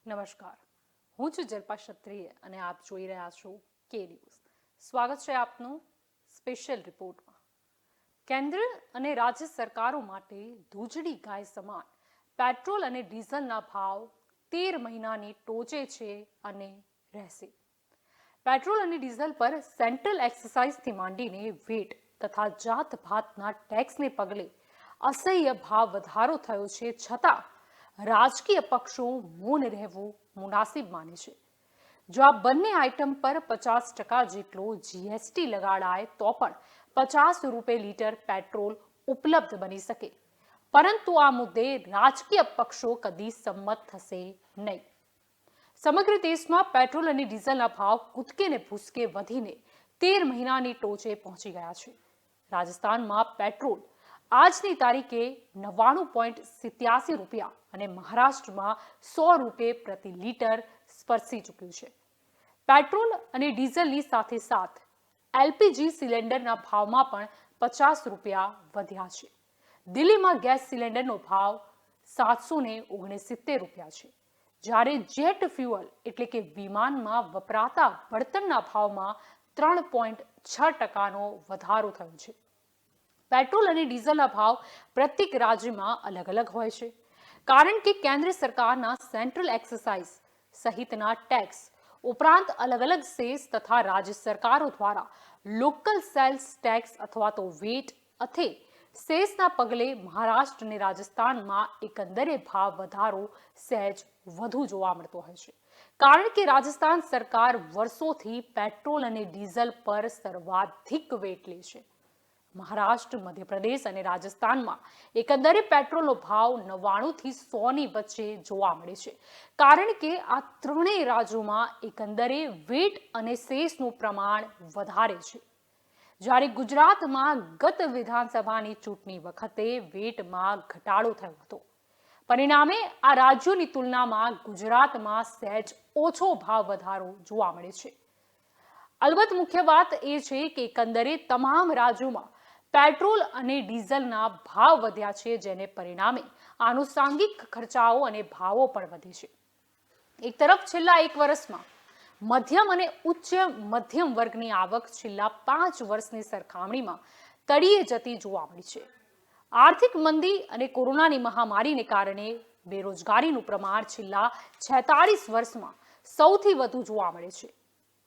નમસ્કાર, હું છું જલ્પા ક્ષત્રિય અને આપ જોઈ રહ્યા છો કે ન્યૂઝ. સ્વાગત છે આપનું સ્પેશિયલ રિપોર્ટમાં. કેન્દ્ર અને રાજ્ય સરકારો માટે ધૂજડી ગાય સમાન પેટ્રોલ અને ડીઝલના ભાવ 13 મહિનાની ટોચે છે અને રહેશે. પેટ્રોલ અને ડીઝલ પર સેન્ટ્રલ એક્સાઇઝથી માંડીને વેટ તથા જાત ભાતના ટેક્સને પગલે અસહ્ય ભાવ વધારો થયો છે, છતાં રાજકીય પક્ષો મૌન રહેવું મુનાસિબ માને છે. જો આ બંને આઇટમ પર 50% જેટલો જીએસટી લગાડાય તો પણ 50 રૂપિયા લીટર પેટ્રોલ ઉપલબ્ધ બની શકે, પરંતુ આ મુદ્દે રાજકીય પક્ષો કદી સંમત થશે નહીં. સમગ્ર દેશમાં પેટ્રોલ અને ડીઝલના ભાવ કૂદકે ને ભૂસકે વધીને 13 મહિનાની ટોચે પહોંચી ગયા છે. રાજસ્થાનમાં પેટ્રોલ આજની તારીખે 99.87 રૂપિયા અને મહારાષ્ટ્રમાં 100 રૂપિયા પ્રતિ લીટર સ્પર્શી ચૂક્યું છે. પેટ્રોલ અને ડીઝલની સાથે સાથ એલપીજી સિલિન્ડરના ભાવમાં પણ 50 રૂપિયા વધ્યા છે. દિલ્હીમાં ગેસ સિલિન્ડરનો ભાવ 769 રૂપિયા છે, જ્યારે જેટ ફ્યુઅલ એટલે કે વિમાનમાં વપરાતા બળતણના ભાવમાં 3.6% વધારો થયો છે. પેટ્રોલ અને ડીઝલના ભાવ પ્રત્યેક રાજ્યમાં અલગ અલગ હોય છે, કારણ કે કેન્દ્ર સરકારના સેન્ટ્રલ એક્સાઇઝ સહિતના ટેક્સ ઉપરાંત અલગ અલગ સેસ તથા રાજ્ય સરકારો દ્વારા લોકલ સેલ્સ ટેક્સ અથવા તો વેટ અથે સેસના પગલે મહારાષ્ટ્ર અને રાજસ્થાનમાં એકંદરે ભાવ વધારો સહેજ વધુ જોવા મળતો હોય છે, કારણ કે રાજસ્થાન સરકાર વર્ષોથી પેટ્રોલ અને ડીઝલ પર સર્વાધિક વેટ લે છે. મહારાષ્ટ્ર, મધ્યપ્રદેશ અને રાજસ્થાનમાં એકંદરે પેટ્રોલનો ભાવ 99 થી 100 ની વચ્ચે જોવા મળે છે, કારણ કે આ ત્રણેય રાજ્યોમાં એકંદરે વેટ અને સેસનું પ્રમાણ વધારે છે. જ્યારે ગુજરાતમાં ગત વિધાનસભાની ચૂંટણી વખતે વેટમાં ઘટાડો થયો હતો. પરિણામે આ રાજ્યોની તુલનામાં ગુજરાતમાં સહેજ ઓછો ભાવ વધારો જોવા મળે છે. અલબત્ત મુખ્ય વાત એ છે કે એકંદરે તમામ રાજ્યોમાં પેટ્રોલ અને ડીઝલના ભાવ વધ્યા છે, જેને પરિણામે આનુષાંગિક ખર્ચાઓ અને ભાવો પણ વધે છે. એક તરફ છેલ્લા એક વર્ષમાં મધ્યમ અને ઉચ્ચ મધ્યમ વર્ગની આવક છેલ્લા 5 વર્ષની સરખામણીમાં તળિયે જતી જોવા મળી છે. આર્થિક મંદી અને કોરોનાની મહામારીને કારણે બેરોજગારીનું પ્રમાણ છેલ્લા 46 વર્ષમાં સૌથી વધુ જોવા મળે છે.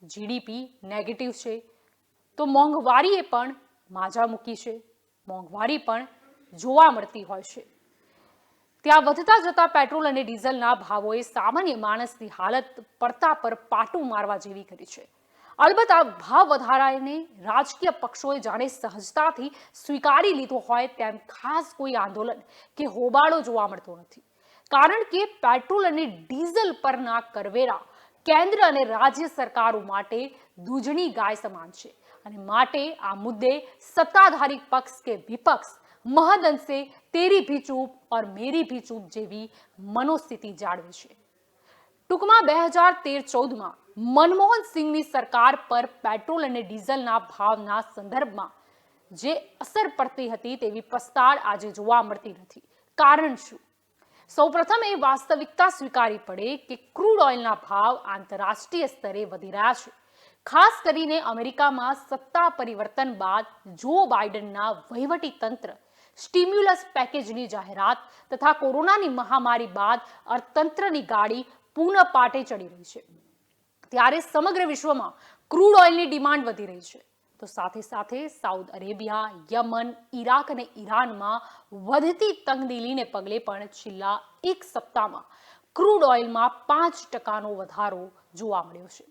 જીડીપી નેગેટિવ છે, તો મોંઘવારીએ પણ માજા મૂકી છે. મોંઘવારી પણ જોવા મળતી હોય છે. ત્યાં વધતા જતા પેટ્રોલ અને ડીઝલના ભાવોએ સામાન્ય માણસની હાલત પડતા પર પાટું મારવા જેવી કરી છે. અલબત્ત આ ભાવ વધારાને રાજકીય પક્ષોએ જાણે સહજતાથી સ્વીકારી લીધો હોય તેમ ખાસ કોઈ આંદોલન કે હોબાળો જોવા મળતો નથી, કારણ કે પેટ્રોલ અને ડીઝલ પરના કરવેરા કેન્દ્ર અને રાજ્ય સરકારો માટે દૂધની ગાય સમાન છે, અને માટે આ મુદ્દે સત્તાધારી પક્ષ કે વિપક્ષ મહદઅંશે તેરી ભી ચૂપ और મેરી ભી ચૂપ જેવી મનોસ્થિતિ જાળવે છે. ટૂંકમાં 2013-14માં મનમોહન સિંહની સરકાર પર પેટ્રોલ અને ડીઝલના ભાવના સંદર્ભમાં જે અસર પડતી હતી તેવી પસ્તાળ આજે જોવા મળતી નથી. કારણ શું? સૌપ્રથમ એ વાસ્તવિકતા સ્વીકારવી પડે કે ક્રૂડ ઓઇલના ભાવ આંતરરાષ્ટ્રીય સ્તરે વધી રહ્યા છે. ખાસ કરીને અમેરિકામાં સત્તા પરિવર્તન બાદ જો બાઇડનના વહીવટી તંત્ર સ્ટિમ્યુલસ પેકેજની જાહેરાત તથા કોરોનાની મહામારી બાદ અર્થતંત્રની ગાડી પુનઃ પાટે ચડી રહી છે, ત્યારે સમગ્ર વિશ્વમાં ક્રૂડ ઓઇલની ડિમાન્ડ વધી રહી છે. તો સાથે સાથે સાઉદી અરેબિયા, યમન, ઈરાક અને ઈરાનમાં વધતી તંગદિલીને પગલે પણ છેલ્લા એક સપ્તાહમાં ક્રૂડ ઓઇલમાં 5%નો વધારો જોવા મળ્યો છે.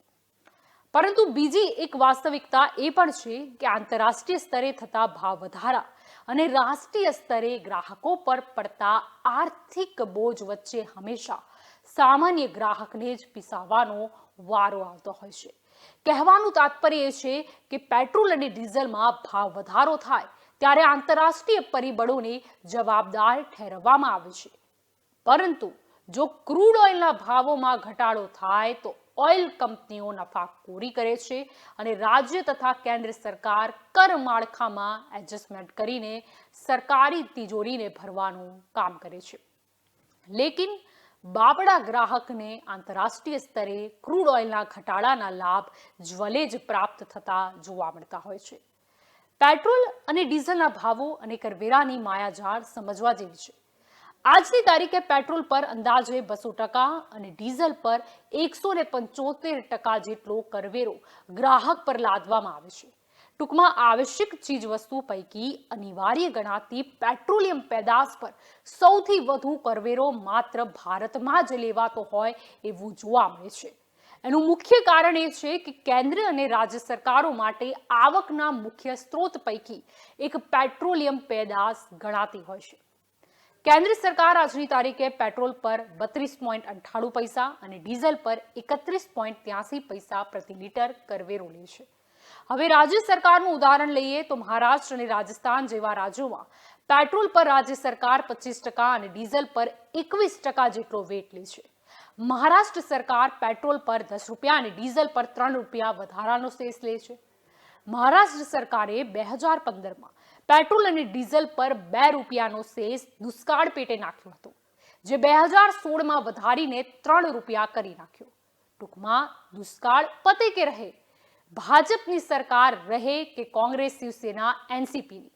પરંતુ બીજી એક વાસ્તવિકતા એ પણ છે કે આંતરરાષ્ટ્રીય સ્તરે થતા ભાવ વધારા અને રાષ્ટ્રીય સ્તરે ગ્રાહકો પર પડતા આર્થિક બોજ વચ્ચે હંમેશા સામાન્ય ગ્રાહકને જ પીસાવાનો વારો આવતો હોય છે. કહેવાનું તાત્પર્ય એ છે કે પેટ્રોલ અને ડીઝલમાં ભાવ વધારો થાય ત્યારે આંતરરાષ્ટ્રીય પરિબળોને જવાબદાર ઠેરવવામાં આવે છે, પરંતુ જો ક્રૂડ ઓઇલના ભાવોમાં ઘટાડો થાય તો ઓઇલ કંપનીઓ નફાખોરી કરે છે અને રાજ્ય તથા કેન્દ્ર સરકાર કર માળખામાં એડજસ્ટમેન્ટ કરીને સરકારી તિજોરીને ભરવાનું કામ કરે છે. લેકિન બાબડા ગ્રાહકને આંતરરાષ્ટ્રીય સ્તરે ક્રૂડ ઓઇલના ઘટાડાના લાભ જ્વલે જ પ્રાપ્ત થતા જોવા મળતા હોય છે. પેટ્રોલ અને ડીઝલના ભાવો અને કરવેરાની માયાજાળ સમજવા જેવી છે. આજની તારીખે પેટ્રોલ પર અંદાજે 200% અને ડીઝલ પર 175% જેટલો કરવેરો ગ્રાહક પર લાદવામાં આવે છે. ટૂંકમાં આવશ્યક ચીજ વસ્તુ પૈકી અનિવાર્ય ગણાતી પેટ્રોલિયમ પેદાશ પર સૌથી વધુ કરવેરો માત્ર ભારતમાં જ લેવાતો હોય એવું જોવા મળે છે. એનું મુખ્ય કારણ એ છે કે કેન્દ્ર અને રાજ્ય સરકારો માટે આવકના મુખ્ય સ્ત્રોત પૈકી એક પેટ્રોલિયમ પેદાશ ગણાતી હોય છે. કેન્દ્ર સરકાર આજની તારીખે પેટ્રોલ પર 32.98 પૈસા અને ડીઝલ પર 31.83 પૈસા પ્રતિ લીટર કરવેરો લે છે. હવે રાજ્ય સરકારનું ઉદાહરણ લઈએ તો મહારાષ્ટ્ર અને રાજસ્થાન જેવા રાજ્યોમાં પેટ્રોલ પર રાજ્ય સરકાર 25% અને ડીઝલ પર 21% જેટલો વેટ લે છે. મહારાષ્ટ્ર સરકાર પેટ્રોલ પર 10 રૂપિયા અને ડીઝલ પર 3 રૂપિયા વધારાનો સેસ લે છે. મહારાષ્ટ્ર સરકારે 2015માં પેટ્રોલ અને ડીઝલ પર 2 રૂપિયાનો સેસ દુષ્કાળ પેટે નાખ્યો હતો, જે 2016માં વધારીને 3 રૂપિયા કરી નાખ્યો. ટૂંકમાં દુષ્કાળ પતે કે રહે, ભાજપની સરકાર રહે કે કોંગ્રેસ, શિવસેના, એનસીપીની,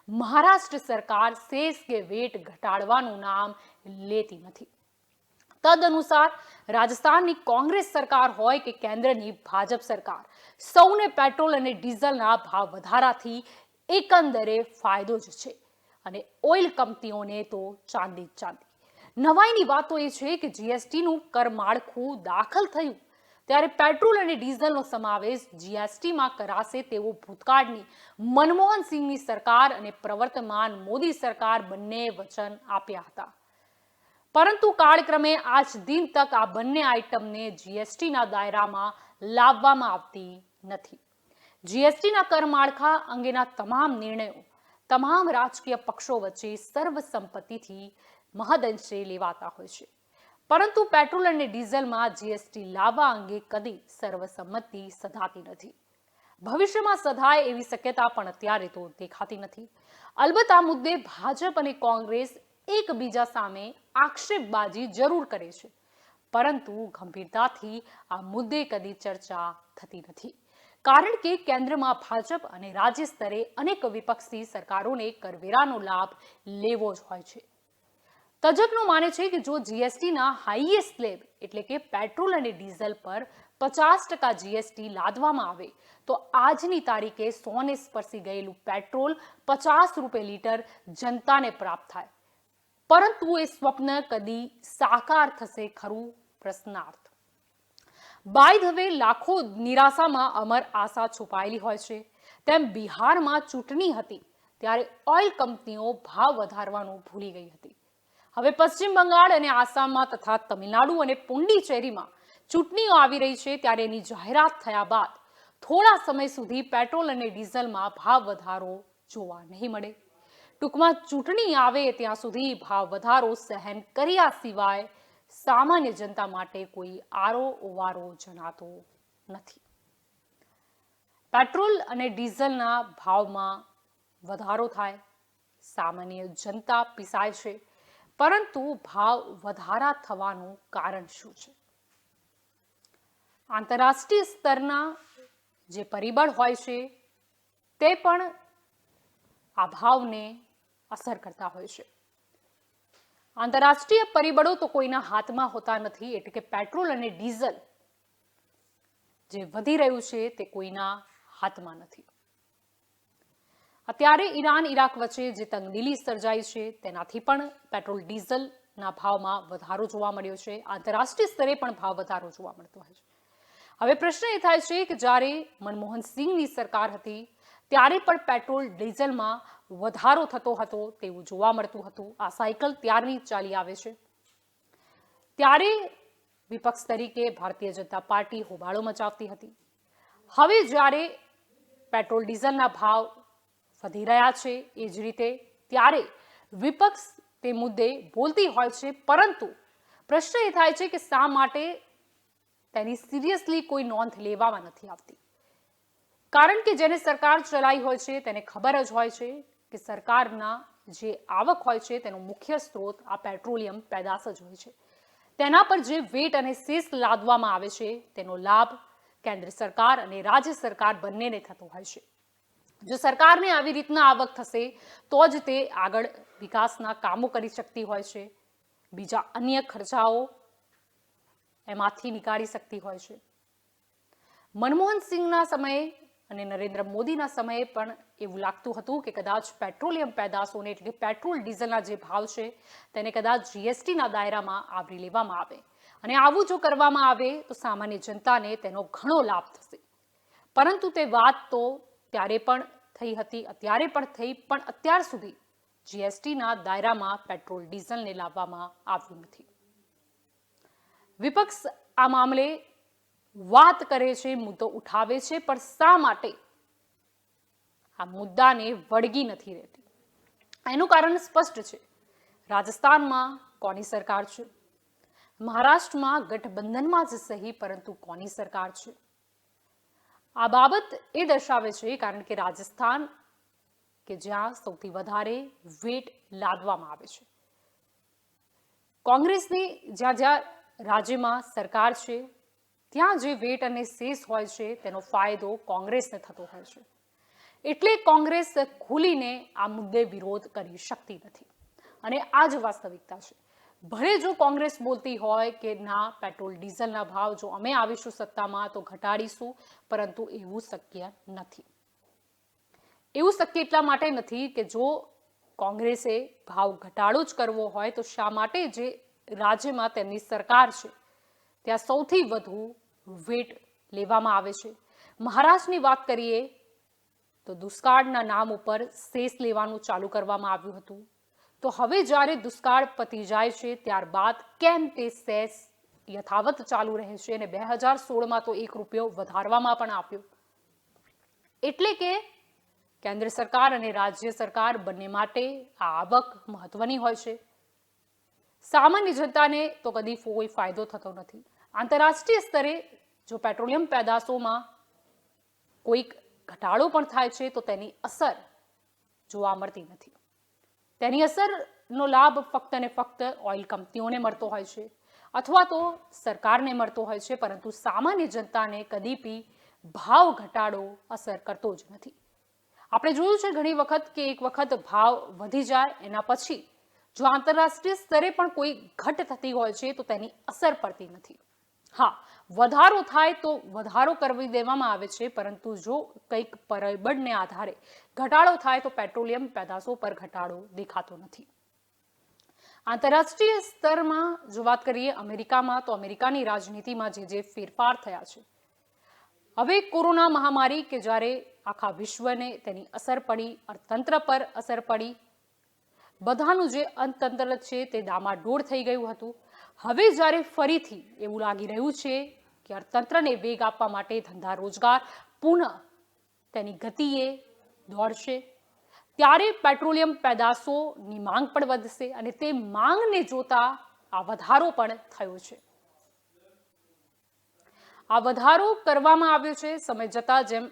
મહારાષ્ટ્ર સરકાર સેસ કે વેટ ઘટાડવાનું નામ લેતી નથી. તદનુસાર રાજસ્થાનની કોંગ્રેસ સરકાર હોય કે કેન્દ્રની ભાજપ સરકાર, સૌને પેટ્રોલ અને ડીઝલના ભાવ વધારાથી એકંદરે ફાયદો જ છે અને ઓઇલ કંપનીઓને તો ચાંદી જ ચાંદી. નવાઈની વાત તો એ છે કે જીએસટીનું કર માળખું દાખલ થયું ત્યારે પેટ્રોલ અને ડીઝલનો સમાવેશ જીએસટીમાં કરાશે તેવું ભૂતકાળની મનમોહન સિંહની સરકાર અને પ્રવર્તમાન મોદી સરકાર બંને વચન આપ્યા હતા. પરંતુ કાળક્રમે આજ દિન તક આ બંને આઇટમને જીએસટીના દાયરામાં લાવવામાં આવતી નથી. જીએસટીના કર માળખા અંગેના તમામ નિર્ણયો તમામ રાજકીય પક્ષો વચ્ચે સર્વસંમતિથી મહદઅંશે લેવાતા હોય છે. પરંતુ પેટ્રોલ અને ડીઝલમાં જીએસટી લાવવા અંગે કદી સર્વસંમતિ સધાતી નથી. ભવિષ્યમાં સધાય એવી શક્યતા પણ અત્યારે તો દેખાતી નથી. અલબત્ત આ મુદ્દે ભાજપ અને કોંગ્રેસ એકબીજા સામે આક્ષેપબાજી જરૂર કરે છે, પરંતુ ગંભીરતાથી આ મુદ્દે કદી ચર્ચા થતી નથી. કારણ કે કેન્દ્રમાં ભાજપ અને રાજ્ય સ્તરે અનેક વિપક્ષી સરકારોને કરવેરાનો લાભ લેવો જ હોય છે. તજજ્ઞો માને છે કે જો જીએસટીના હાઈએસ્ટ સ્લેબ એટલે કે પેટ્રોલ અને ડીઝલ પર 50% જીએસટી લાદવામાં આવે તો આજની તારીખે 100ને સ્પર્શી ગયેલું પેટ્રોલ 50 રૂપિયા લીટર જનતાને પ્રાપ્ત થાય. પરંતુ એ સ્વપ્ન કદી સાકાર થશે ખરું? પ્રશ્નાર્થ. બાય ધ વે, લાખો નિરાશામાં અમર આશા છુપાયેલી હોય છે. તેમ બિહારમાં ચૂંટણી હતી ત્યારે ઓઇલ કંપનીઓ ભાવ વધારવાનું ભૂલી ગઈ હતી. હવે પશ્ચિમ બંગાળ અને આસામમાં તથા તમિલનાડુ અને પુડ્ડુચેરીમાં ચૂંટણીઓ આવી રહી છે ત્યારે એની જાહેરાત થયા બાદ થોડા સમય સુધી પેટ્રોલ અને ડીઝલમાં ભાવ વધારો જોવા નહીં મળે. ટૂંકમાં ચૂંટણી આવે ત્યાં સુધી ભાવ વધારો સહન કર્યા સિવાય સામાન્ય જનતા માટે કોઈ આરો ઓવારો જણાતો નથી. પેટ્રોલ અને ડીઝલના ભાવમાં વધારો થાય, સામાન્ય જનતા પીસાય છે, પરંતુ ભાવ વધારા થવાનું કારણ શું છે? આંતરરાષ્ટ્રીય સ્તરના જે પરિબળ હોય છે તે પણ આ ભાવને અસર કરતા હોય છે. આંતરરાષ્ટ્રીય પરિબળો તો કોઈના હાથમાં હોતા નથી, એટલે કે પેટ્રોલ અને ડીઝલ જે વધી રહ્યું છે તે કોઈના હાથમાં નથી. અત્યારે ઈરાન ઇરાક વચ્ચે જે તંગદિલી સર્જાઈ છે તેનાથી પણ પેટ્રોલ ડીઝલના ભાવમાં વધારો જોવા મળ્યો છે. આંતરરાષ્ટ્રીય સ્તરે પણ ભાવ વધારો જોવા મળતો હોય છે. હવે પ્રશ્ન એ થાય છે કે જ્યારે મનમોહન સિંહની સરકાર હતી ત્યારે પણ પેટ્રોલ ડીઝલમાં વધારો થતો હતો તેવું જોવા મળતું હતું. આ સાયકલ ત્યારની ચાલી આવે છે. ત્યારે વિપક્ષ તરીકે ભારતીય જનતા પાર્ટી હોબાળો મચાવતી હતી. હવે જ્યારે પેટ્રોલ ડીઝલના ભાવ વધી રહ્યા છે એ જ રીતે ત્યારે વિપક્ષ તે મુદ્દે બોલતી હોય છે, પરંતુ પ્રશ્ન એ થાય છે કે શા માટે તેની સિરિયસલી કોઈ નોંધ લેવામાં નથી આવતી? કારણ કે જેને સરકાર ચલાવી હોય છે તેને ખબર જ હોય છે કે સરકારના જે આવક હોય છે તેનો મુખ્ય સ્ત્રોત આ પેટ્રોલિયમ પેદાશ જ હોય છે. તેના પર જે વેટ અને સેસ લાદવામાં આવે છે તેનો લાભ કેન્દ્ર સરકાર અને રાજ્ય સરકાર બંનેને થતો હોય છે. જો સરકારને આવી રીતના આવક થશે તો જ તે આગળ વિકાસના કામો કરી શકતી હોય છે, બીજા અન્ય ખર્ચાઓ એમાંથી નીકાળી શકતી હોય છે. મનમોહન સિંહના સમયે અને નરેન્દ્ર મોદીના સમયે પણ એવું લાગતું હતું કે કદાચ પેટ્રોલિયમ પેદાશોને એટલે પેટ્રોલ ડીઝલના જે ભાવ છે તેને કદાચ જીએસટીના દાયરામાં આવરી લેવામાં આવે અને આવું જો કરવામાં આવે તો સામાન્ય જનતાને તેનો ઘણો લાભ થશે. પરંતુ તે વાત તો ત્યારે પણ થઈ હતી, અત્યારે પણ થઈ, પણ અત્યાર સુધી જીએસટીના દાયરામાં પેટ્રોલ ડીઝલને લાવવામાં આવ્યું નથી. વિપક્ષ આ મામલે વાત કરે છે, મુદ્દો ઉઠાવે છે, પણ શા માટે આ મુદ્દાને વળગી નથી રહેતી? એનું કારણ સ્પષ્ટ છે. રાજસ્થાનમાં કોની સરકાર છે? મહારાષ્ટ્રમાં ગઠબંધનમાં જ સહી, પરંતુ કોની સરકાર છે? આ બાબત એ દર્શાવે છે કારણ કે રાજસ્થાન કે જ્યાં સૌથી વધારે વેટ લાદવામાં આવે છે. કોંગ્રેસની જ્યાં જ્યાં રાજ્યમાં સરકાર છે ત્યાં જે વેટ અને સેસ હોય છે તેનો ફાયદો કોંગ્રેસને થતો હોય છે. એટલે કોંગ્રેસ ખુલીને આ મુદ્દે વિરોધ કરી શકતી નથી અને આ જ વાસ્તવિકતા છે. ભલે જો કોંગ્રેસ બોલતી હોય કે ના, પેટ્રોલ ડીઝલના ભાવ જો અમે આવીશું સત્તામાં તો ઘટાડીશું, પરંતુ એવું શક્ય નથી. એવું શક્ય એટલા માટે નથી કે જો કોંગ્રેસે ભાવ ઘટાડો જ કરવો હોય તો શા માટે જે રાજ્યમાં તેમની સરકાર છે ત્યાં સૌથી વધુ વેટ લેવામાં આવે છે? મહારાષ્ટ્રની વાત કરીએ તો દુષ્કાળના નામ ઉપર સેસ લેવાનું ચાલુ કરવામાં આવ્યું હતું. તો હવે જ્યારે દુષ્કાળ પતી જાય છે ત્યારબાદ કેમ તે સેસ યથાવત ચાલુ રહે છે અને 2016માં તો ₹1 વધારવામાં પણ આવ્યો. એટલે કે કેન્દ્ર સરકાર અને રાજ્ય સરકાર બંને માટે આ આવક મહત્વની હોય છે. સામાન્ય જનતાને તો કદી કોઈ ફાયદો થતો નથી. આંતરરાષ્ટ્રીય સ્તરે જો પેટ્રોલિયમ પેદાશોમાં કોઈક ઘટાડો પણ થાય છે તો તેની અસર જોવા મળતી નથી. તેની અસરનો લાભ ફક્ત અને ફક્ત ઓઇલ કંપનીઓને મળતો હોય છે અથવા તો સરકારને મળતો હોય છે, પરંતુ સામાન્ય જનતાને કદી બી ભાવ ઘટાડો અસર કરતો જ નથી. આપણે જોયું છે ઘણી વખત કે એક વખત ભાવ વધી જાય એના પછી જો આંતરરાષ્ટ્રીય સ્તરે પણ કોઈ ઘટ થતી હોય છે તો તેની અસર પડતી નથી. હા, વધારો થાય તો વધારો કરી દેવામાં આવે છે, પરંતુ જો કંઈક પરિબળને આધારે ઘટાડો થાય તો પેટ્રોલિયમ પેદાશો પર ઘટાડો દેખાતો નથી. આંતરરાષ્ટ્રીય સ્તરમાં જો વાત કરીએ અમેરિકામાં, તો અમેરિકાની રાજનીતિમાં જે ફેરફાર થયા છે, હવે કોરોના મહામારી કે જ્યારે આખા વિશ્વને તેની અસર પડી, અર્થતંત્ર પર અસર પડી, બધાનું જે અર્થતંત્ર છે તે ડામાડોળ થઈ ગયું હતું. હવે જ્યારે ફરીથી એવું લાગી રહ્યું છે કે અર્થતંત્રને વેગ આપવા માટે ધંધા રોજગાર પુનઃ તેની ગતિએ દોડશે, ત્યારે પેટ્રોલિયમ પેદાશોની માંગ પણ વધશે અને તે માંગને જોતા આ વધારો પણ થયો છે. આ વધારો કરવામાં આવ્યો છે સમય જતા જેમ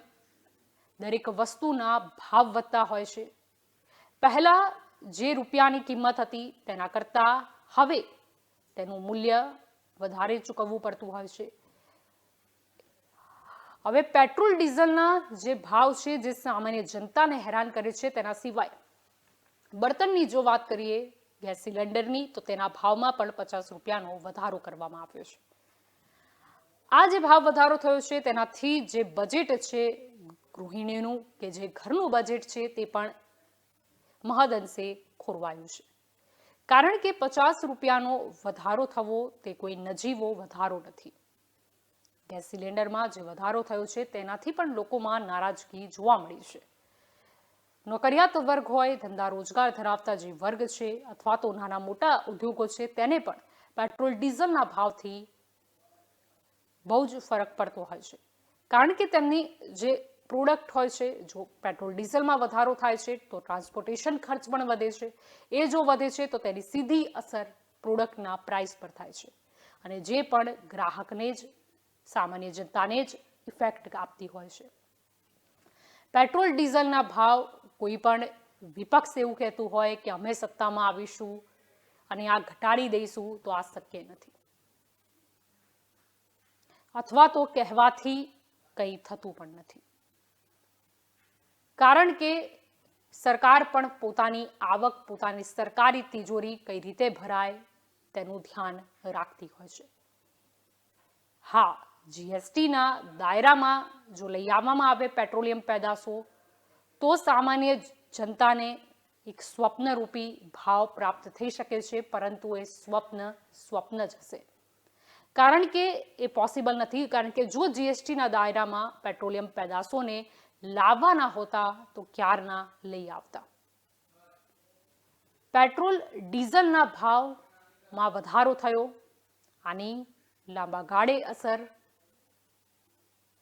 દરેક વસ્તુના ભાવ વધતા હોય છે. પહેલા જે રૂપિયાની કિંમત હતી તેના કરતાં હવે તેનું મૂલ્ય વધારે ચૂકવવું પડતું હોય છે. હવે પેટ્રોલ ડીઝલના જે ભાવ છે જે સામાન્ય જનતાને હેરાન કરે છે, તેના સિવાય બળતણની જો વાત કરીએ ગેસ સિલિન્ડરની, તો તેના ભાવમાં પણ ₹50નો વધારો કરવામાં આવ્યો છે. આ જે ભાવ વધારો થયો છે તેનાથી જે બજેટ છે ગૃહિણીનું કે જે ઘરનું બજેટ છે તે પણ મહદઅંશે ખોરવાયું છે. કારણ કે ₹50નો વધારો થવો તે કોઈ નજીવો વધારો નથી. ગેસ સિલિન્ડરમાં જે વધારો થયો છે તેનાથી પણ લોકોમાં નારાજગી જોવા મળી છે. નોકરિયાત વર્ગ હોય, ધંધા રોજગાર ધરાવતા જે વર્ગ છે અથવા તો નાના મોટા ઉદ્યોગો છે તેને પણ પેટ્રોલ ડીઝલના ભાવથી બહુ જ ફરક પડતો હોય છે. કારણ કે તેમની જે પ્રોડક્ટ હોય છે, જો પેટ્રોલ ડીઝલમાં વધારો થાય છે તો ટ્રાન્સપોર્ટેશન ખર્ચ પણ વધે છે. એ જો વધે છે તો તેની સીધી અસર પ્રોડક્ટના પ્રાઇસ પર થાય છે અને જે પણ ગ્રાહકને જ, સામાન્ય જનતાને જ ઇફેક્ટ આપતી હોય છે. પેટ્રોલ ડીઝલના ભાવ કોઈ પણ વિપક્ષ એવું કહેતું હોય કે અમે સત્તામાં આવીશું અને આ ઘટાડી દઈશું, તો આ શક્ય નથી. અથવા તો કહેવાથી કંઈ થતું પણ નથી, કારણ કે સરકાર પણ પોતાની આવક, પોતાની સરકારી તિજોરી કઈ રીતે ભરાય તેનું ધ્યાન રાખતી હોય છે. હા, જીએસટીના દાયરામાં જો લઈ આવવામાં આવે પેટ્રોલિયમ પેદાશો તો સામાન્ય જનતાને એક સ્વપ્નરૂપી ભાવ પ્રાપ્ત થઈ શકે છે, પરંતુ એ સ્વપ્ન જ હશે, કારણ કે એ પોસિબલ નથી. કારણ કે જો જીએસટીના દાયરામાં પેટ્રોલિયમ પેદાશોને લાવવાના હોતા તો ક્યારના લઈ આવતા. પેટ્રોલ ડીઝલના ભાવમાં વધારો થયો, આની લાંબા ગાળે અસર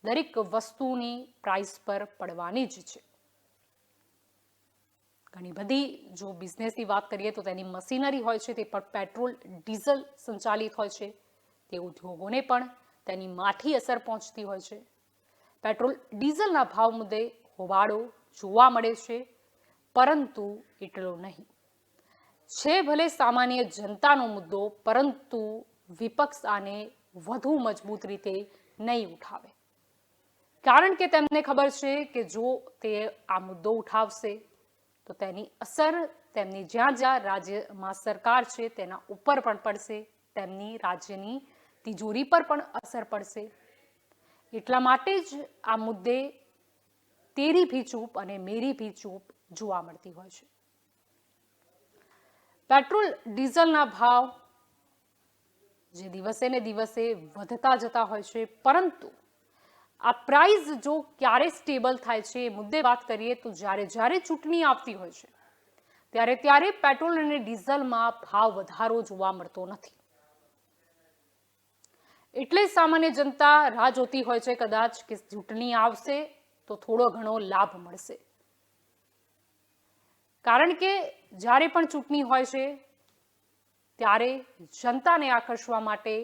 દરેક વસ્તુની પ્રાઇસ પર પડવાની જ છે. ઘણી બધી જો બિઝનેસની વાત કરીએ તો તેની મશીનરી હોય છે તે પણ પેટ્રોલ ડીઝલ સંચાલિત હોય છે. તે ઉદ્યોગોને પણ તેની માઠી અસર પહોંચતી હોય છે. પેટ્રોલ ડીઝલના ભાવ મુદ્દે હોબાળો જોવા મળે છે, પરંતુ એટલો નહીં. છે ભલે સામાન્ય જનતાનો મુદ્દો, પરંતુ વિપક્ષ આને વધુ મજબૂત રીતે નહીં ઉઠાવે, કારણ કે તેમને ખબર છે કે જો તે આ મુદ્દો ઉઠાવશે તો તેની અસર તેમની જ્યાં જ્યાં રાજ્યમાં સરકાર છે તેના ઉપર પણ પડશે, તેમની રાજ્યની તિજોરી પર પણ અસર પડશે. એટલા માટે જ આ મુદ્દે તેરી ભી ચૂપ અને મેરી ભી ચૂપ જોવા મળતી હોય છે. પેટ્રોલ ડીઝલના ભાવ જે દિવસે ને દિવસે વધતા જતા હોય છે, પરંતુ આ પ્રાઇસ જો ક્યારે સ્ટેબલ થાય છે એ મુદ્દે વાત કરીએ તો જ્યારે ચૂંટણી આવતી હોય છે ત્યારે પેટ્રોલ અને ડીઝલમાં ભાવ વધારો જોવા મળતો નથી. એટલે સામાન્ય જનતા રાહ જોતી હોય છે કદાચ કે ચૂંટણી આવશે તો થોડો ઘણો લાભ મળશે, કારણ કે જ્યારે પણ ચૂંટણી હોય છે ત્યારે જનતાને આકર્ષવા માટે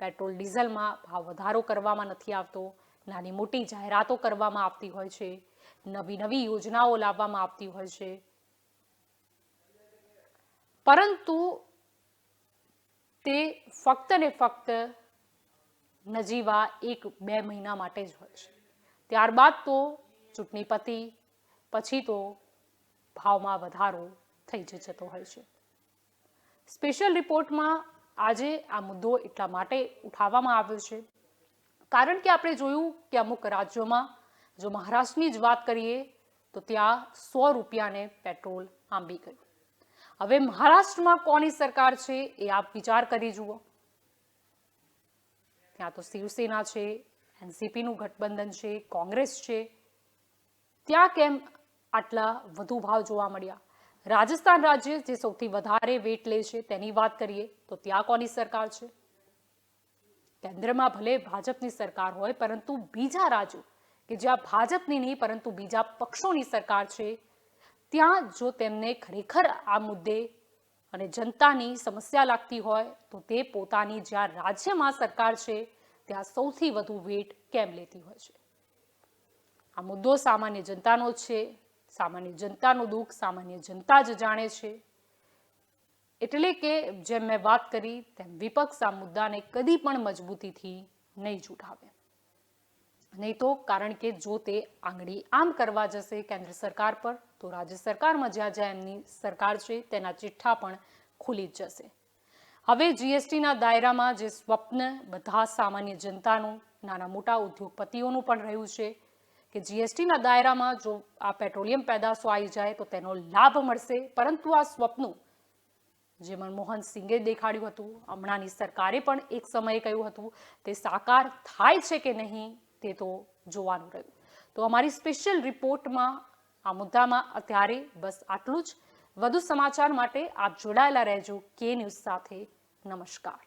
પેટ્રોલ ડીઝલમાં ભાવ વધારો કરવામાં નથી આવતો. નાની મોટી જાહેરાતો કરવામાં આવતી હોય છે, નવી યોજનાઓ લાવવામાં આવતી હોય છે, પરંતુ તે ફક્ત ને ફક્ત નજીવા 1-2 મહિના માટે જ હોય છે. ત્યારબાદ તો ચૂંટણી પછી તો ભાવમાં વધારો થઈ જ જતો હોય છે. સ્પેશિયલ રિપોર્ટમાં આજે આ મુદ્દો એટલા માટે ઉઠાવવામાં આવ્યો છે કારણ કે આપણે જોયું કે અમુક રાજ્યોમાં, જો મહારાષ્ટ્રની જ વાત કરીએ તો ત્યાં 100 રૂપિયાને પેટ્રોલ આંબી ગયું. હવે મહારાષ્ટ્રમાં કોની સરકાર છે એ આપ વિચાર કરી જુઓ. ત્યાં તો શિવસેના છે, એનસીપીનું ગઠબંધન છે, કોંગ્રેસ છે. ત્યાં કેમ આટલા વધુ ભાવ જોવા મળ્યા? રાજસ્થાન રાજ્ય જે સૌથી વધારે વેટ લે છે તેની વાત કરીએ તો ત્યાં કોની સરકાર છે? કેન્દ્રમાં ભલે ભાજપની સરકાર હોય, પરંતુ બીજા રાજ્યો કે જ્યાં ભાજપની નહીં પરંતુ બીજા પક્ષોની સરકાર છે, ત્યાં જો તેમને ખરેખર આ મુદ્દે અને જનતાની સમસ્યા લાગતી હોય તો તે પોતાની જ્યાં રાજ્યમાં સરકાર છે ત્યાં સૌથી વધુ વેટ કેમ લેતી હોય છે? આ મુદ્દો સામાન્ય જનતાનો છે. સામાન્ય જનતાનું દુઃખ સામાન્ય જનતા જ જાણે છે. એટલે કે જેમ મેં વાત કરી તેમ વિપક્ષ આ મુદ્દાને કદી પણ મજબૂતીથી નહીં જ ઉઠાવે. નહીં તો કારણ કે જો તે આંગળી આમ કરવા જશે કેન્દ્ર સરકાર પર તો રાજ્ય સરકારમાં જ્યાં એમની સરકાર છે તેના ચિઠ્ઠા પણ ખુલી જ જશે. હવે જીએસટીના દાયરામાં જે સ્વપ્ન બધા સામાન્ય જનતાનું, નાના મોટા ઉદ્યોગપતિઓનું પણ રહ્યું છે કે જીએસટીના દાયરામાં જો આ પેટ્રોલિયમ પેદાશો આવી જાય તો તેનો લાભ મળશે, પરંતુ આ સ્વપ્ન જે મનમોહન સિંઘે દેખાડ્યું હતું, હમણાંની સરકારે પણ એક સમયે કહ્યું હતું, તે સાકાર થાય છે કે નહીં તે તો જોવાનું રહ્યું. તો અમારી સ્પેશિયલ રિપોર્ટમાં આ મુદ્દામાં અત્યારે બસ આટલું જ. વધુ સમાચાર માટે આપ જોડાયેલા રહેજો કે ન્યૂઝ સાથે. નમસ્કાર.